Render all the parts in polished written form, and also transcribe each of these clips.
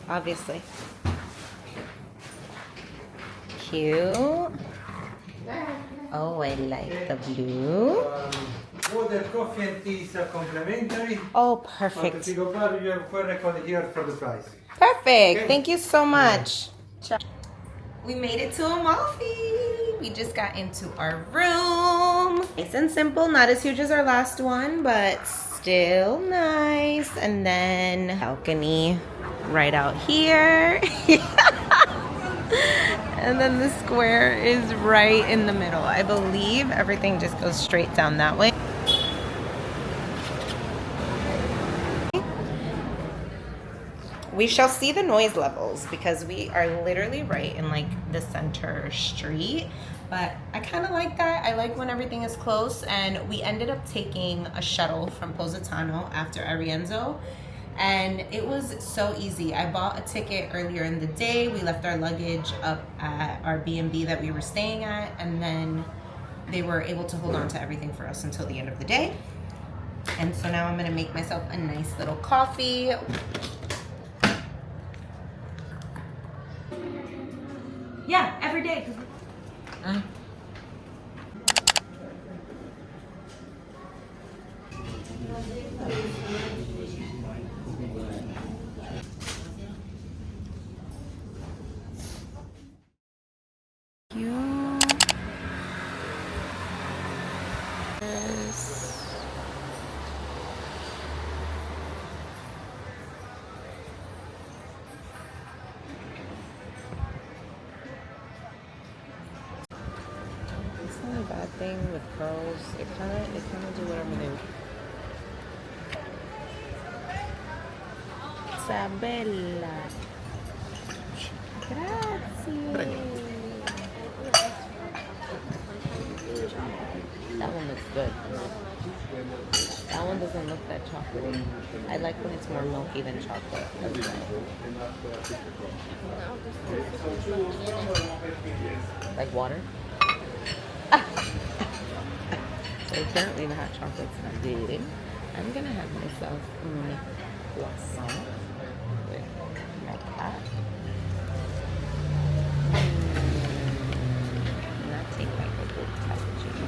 obviously. Cute. Oh, I like the blue. Water, coffee, and teas are complimentary. Oh, But perfect. if you go bar, you have QR code here for the price. Perfect. Okay. Thank you so much. We made it to Amalfi. We just got into our room. Nice and simple, not as huge as our last one, but still nice. And then balcony right out here. And then the square is right in the middle. I believe everything just goes straight down that way. We shall see the noise levels because we are literally right in like the center street. But I kind of like that. I like when everything is close. And we ended up taking a shuttle from Positano after Arienzo. And it was so easy. I bought a ticket earlier in the day. We left our luggage up at our B&B that we were staying at. And then they were able to hold on to everything for us until the end of the day. And so now I'm going to make myself a nice little coffee. Yeah, every day. It's not a bad thing with pearls. It kind of do whatever they. Isabella. Grazie. That one looks good. That one doesn't look that chocolatey. I like when it's more milky than chocolate. Like water? So apparently the hot chocolate's not good. I'm gonna have myself croissant with like that. Not take like a good cappuccino.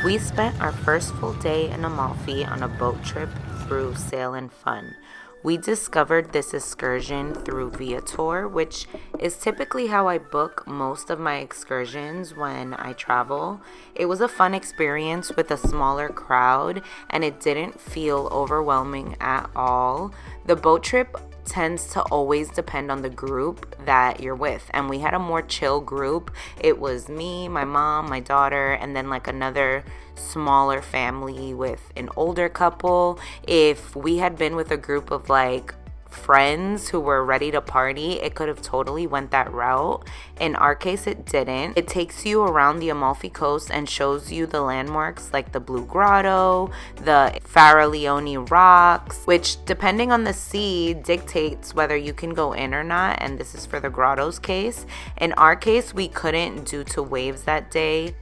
We spent our first full day in Amalfi on a boat trip through Sail and Fun. We discovered this excursion through Viator, which is typically how I book most of my excursions when I travel. It was a fun experience with a smaller crowd, and it didn't feel overwhelming at all. The boat trip tends to always depend on the group that you're with, and we had a more chill group. It was me, my mom, my daughter, and then like another smaller family with an older couple. If we had been with a group of like friends who were ready to party, it could have totally went that route. In our case, it didn't. It takes you around the Amalfi coast and shows you the landmarks like the Blue Grotto, the Faraglioni rocks, which depending on the sea dictates whether you can go in or not, and this is for the grottos case. In our case, we couldn't due to waves that day.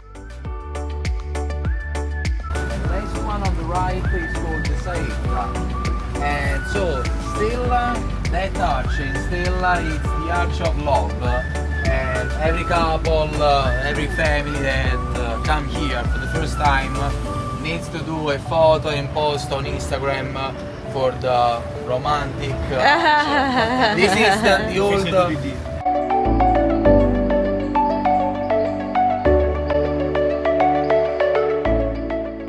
The next one on the right is called the Saetta. And so Stella, that arch in Stella is the Arch of Love, and every couple, every family that come here for the first time needs to do a photo and post on Instagram for the romantic arch. This is the old...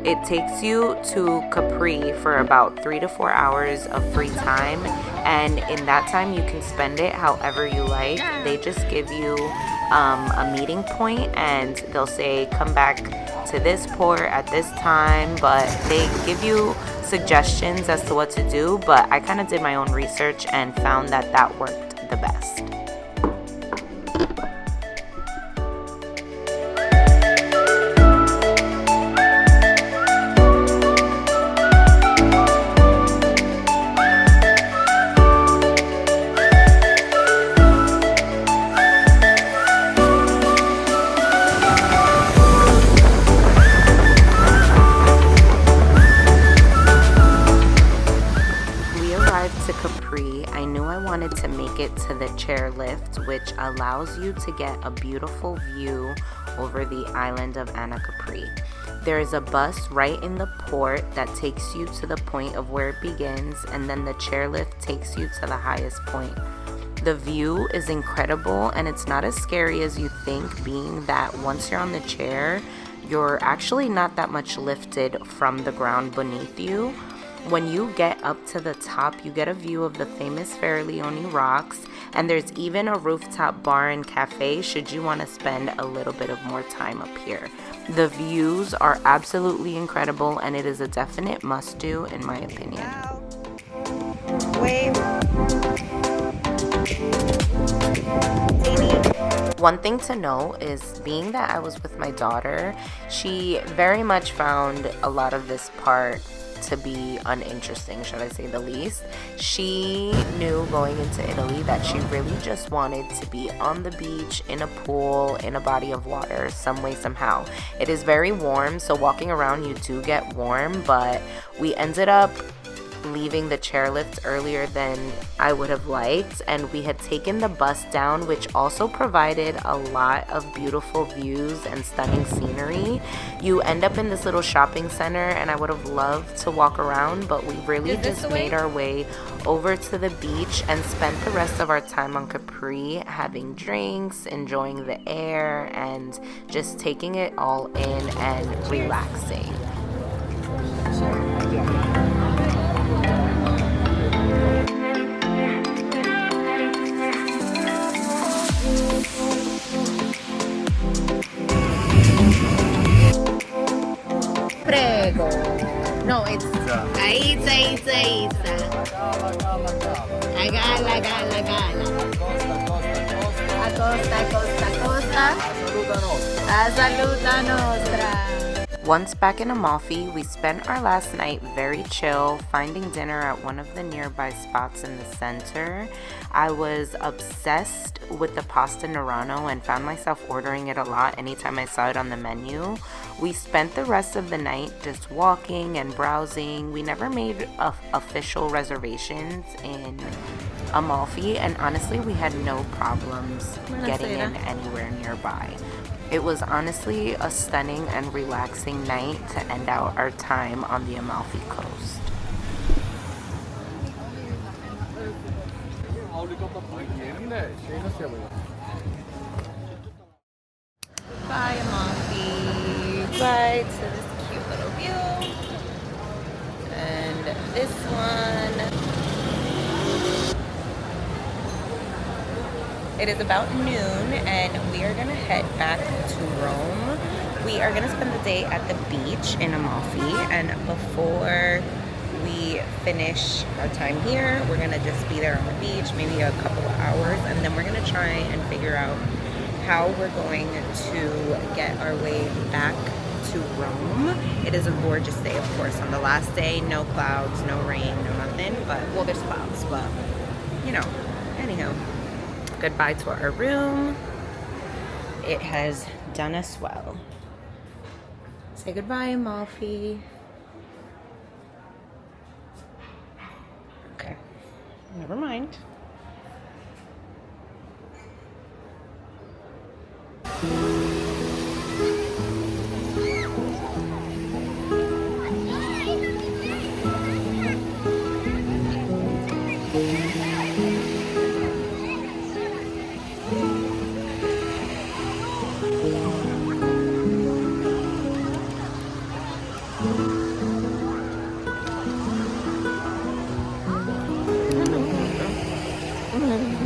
It takes you to Capri for about 3 to 4 hours of free time, and in that time you can spend it however you like. They just give you a meeting point, and they'll say come back to this port at this time, but they give you suggestions as to what to do. But I kind of did my own research and found that that worked the best. make it to the chairlift, which allows you to get a beautiful view over the island of Capri. There is a bus right in the port that takes you to the point of where it begins, and then the chairlift takes you to the highest point. The view is incredible, and it's not as scary as you think, being that once you're on the chair, you're actually not that much lifted from the ground beneath you. When you get up to the top, you get a view of the famous Farallone rocks, and there's even a rooftop bar and cafe should you want to spend a little bit of more time up here. The views are absolutely incredible, and it is a definite must-do in my opinion. Wave. One thing to know is, being that I was with my daughter, she very much found a lot of this part to be uninteresting, should I say the least. She knew going into Italy that she really just wanted to be on the beach, in a pool, in a body of water, some way, somehow. It is very warm, so walking around you do get warm, but we ended up leaving the chairlift earlier than I would have liked, and we had taken the bus down, which also provided a lot of beautiful views and stunning scenery. You end up in this little shopping center, and I would have loved to walk around, but we really just made our way over to the beach and spent the rest of our time on Capri having drinks, enjoying the air, and just taking it all in and relaxing. Prego. No, it's Aiza. La gala. Acosta. La saluta nostra. Once back in Amalfi, we spent our last night very chill, finding dinner at one of the nearby spots in the center. I was obsessed with the pasta Nerano and found myself ordering it a lot anytime I saw it on the menu. We spent the rest of the night just walking and browsing. We never made official reservations in Amalfi, and honestly, we had no problems getting in anywhere nearby. It was honestly a stunning and relaxing night to end out our time on the Amalfi coast. Bye, Amalfi. Bye to this cute little view. And this one. It is about noon, and we are gonna head back to Rome. We are gonna spend the day at the beach in Amalfi, and before we finish our time here, we're gonna just be there on the beach, maybe a couple of hours, and then we're gonna try and figure out how we're going to get our way back to Rome. It is a gorgeous day, of course. On the last day, no clouds, no rain, no nothing, but, well, there's clouds, but, you know, anyhow. Goodbye to our room. It has done us well. Say goodbye, Amalfi. Okay, never mind.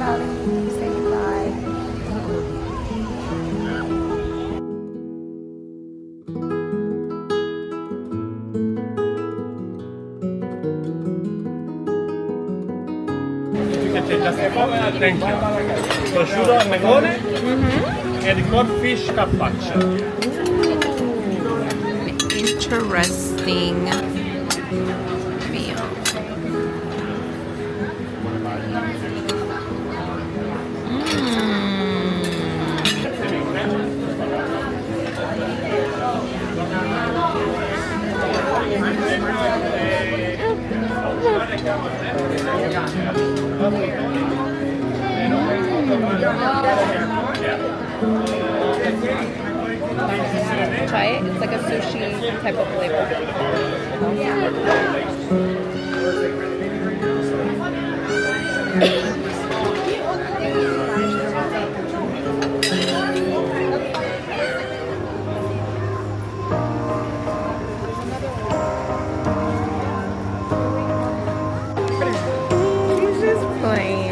Darling, say goodbye. Thank you. Prosciutto al megone and codfish carpaccio. Interesting meal. Try it. It's like a sushi type of flavor. He's just playing.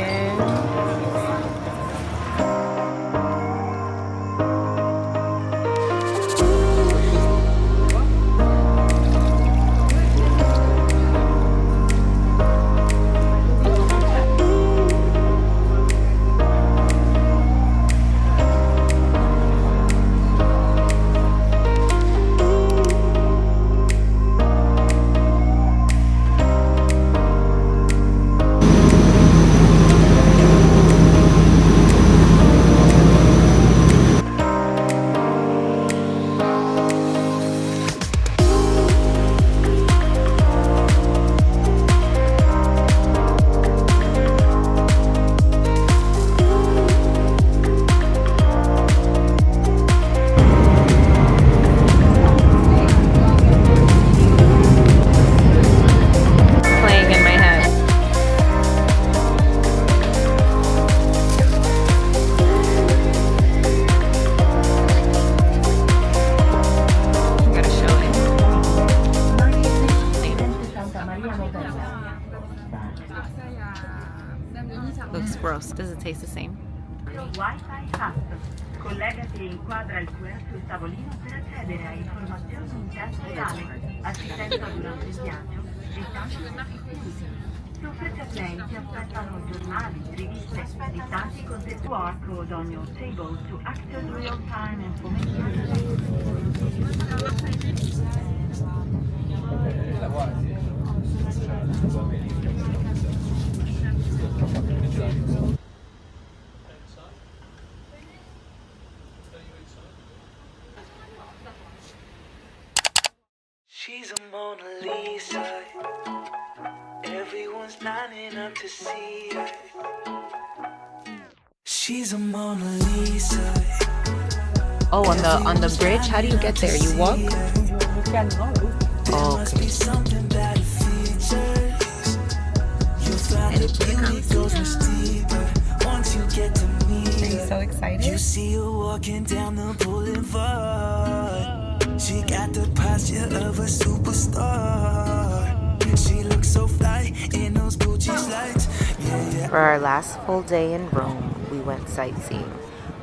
Playing in my head. I'm gonna show it. Looks gross. Does it taste the same? Wi-Fi fatto. Collegati e inquadra il QR sul tavolino per accedere a informazioni in tempo reale, assistenza durante il viaggio e tanti servizi. Sofferti attenti aspettano giornali, riviste e tanti contenuti QR code on your table to access real-time information. She's a Mona Lisa. Everyone's lining up to see her. She's a Mona Lisa. Oh, on the bridge, how do you get there? You walk? Oh, Must be something that features. You'll find the beauty goes much deeper once you get to meet Are you her. so You excited? see her walking down the boulevard. She got the posture of a superstar. She looks so fly in those Gucci slides. Yeah, yeah. For our last full day in Rome, we went sightseeing.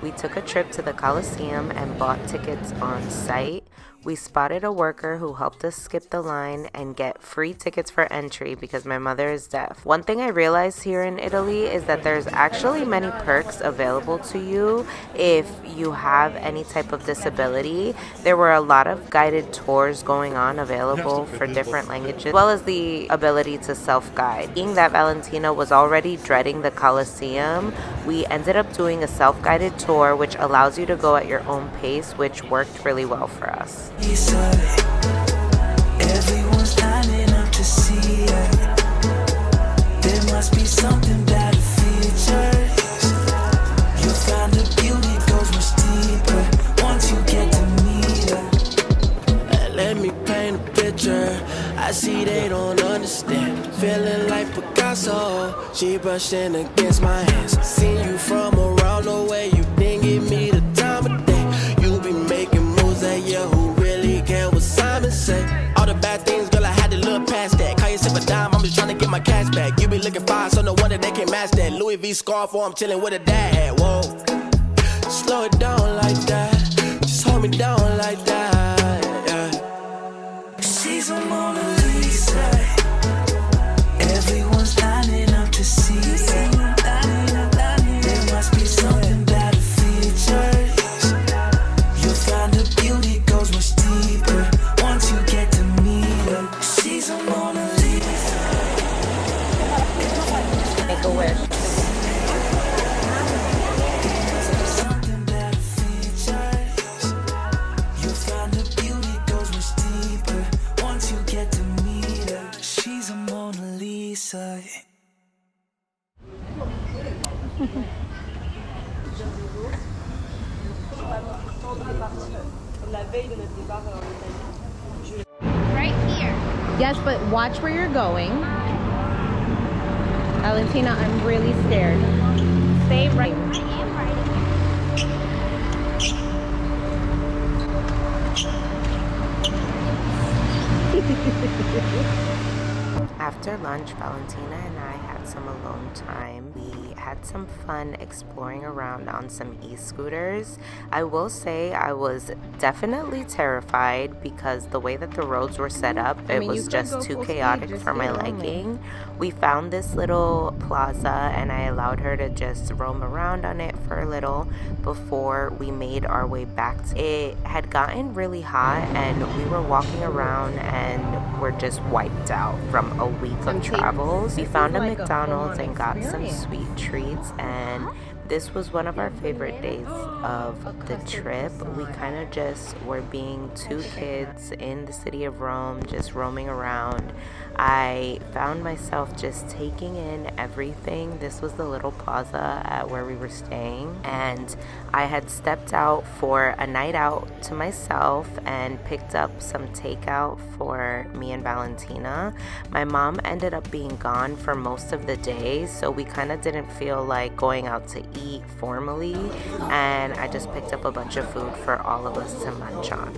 We took a trip to the Colosseum and bought tickets on site. We spotted a worker who helped us skip the line and get free tickets for entry because my mother is deaf. One thing I realized here in Italy is that there's actually many perks available to you if you have any type of disability. There were a lot of guided tours going on available for different languages, as well as the ability to self-guide. Being that Valentina was already dreading the Colosseum, we ended up doing a self-guided tour which allows you to go at your own pace, which worked really well for us. Lisa. Everyone's lining up to see her. There must be something that features. You'll find the beauty goes much deeper once you get to meet her. Let me paint a picture. I see they don't understand. Feeling like Picasso. She brushing against my hands. Seen you from around the way. You didn't give me the time of day. You be making moves that who really care what Simon say. All the bad things, girl, I had to look past that. Call yourself a dime, I'm just trying to get my cash back. You be looking fine, so no wonder they can't match that. Louis V scarf, or I'm chilling with a dad. Whoa, slow it down like that. Just hold me down like that. Yeah. She's a Mona Lisa. Everyone's lining up to see her. There must be something that features. You'll find the beauty goes much deeper once you get to meet her. She's a Mona Lisa. Make a wish. Something that features. You'll find the beauty goes much deeper once you get to meet her. She's a Mona Lisa. Right here. Yes, but watch where you're going. Valentina, I'm really scared. Stay right. I am right here. After lunch, Valentina and I had some alone time. We had some fun exploring around on some e-scooters. I will say I was definitely terrified because the way that the roads were set up, it was just too chaotic for my liking. We found this little plaza and I allowed her to just roam around on it for a little before we made our way back. It had gotten really hot and we were walking around and we're just wiped out from a week of travels. We found a McDonald's and got some sweet treats, and this was one of our favorite days of the trip. We kind of just were being two kids in the city of Rome, just roaming around. I found myself just taking in everything. This was the little plaza at where we were staying, and I had stepped out for a night out to myself and picked up some takeout for me and Valentina. My mom ended up being gone for most of the day, so we kind of didn't feel like going out to eat formally, and I just picked up a bunch of food for all of us to munch on.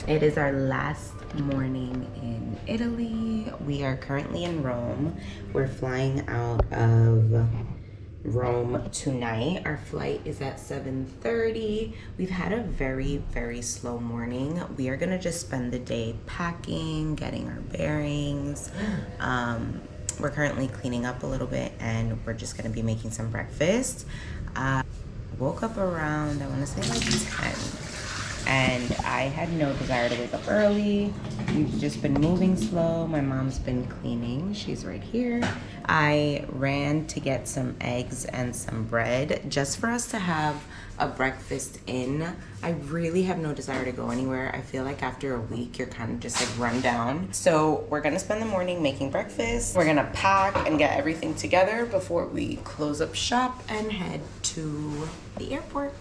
It is our last morning in Italy. We are currently in Rome. We're flying out of Rome tonight. Our flight is at 7:30. We've had a very, very slow morning. We are gonna just spend the day packing, getting our bearings. We're currently cleaning up a little bit and we're just gonna be making some breakfast. Woke up around, I wanna say like 10. And I had no desire to wake up early. We've just been moving slow. My mom's been cleaning. She's right here. I ran to get some eggs and some bread just for us to have a breakfast in. I really have no desire to go anywhere. I feel like after a week, you're kind of just like run down. So we're gonna spend the morning making breakfast. We're gonna pack and get everything together before we close up shop and head to the airport.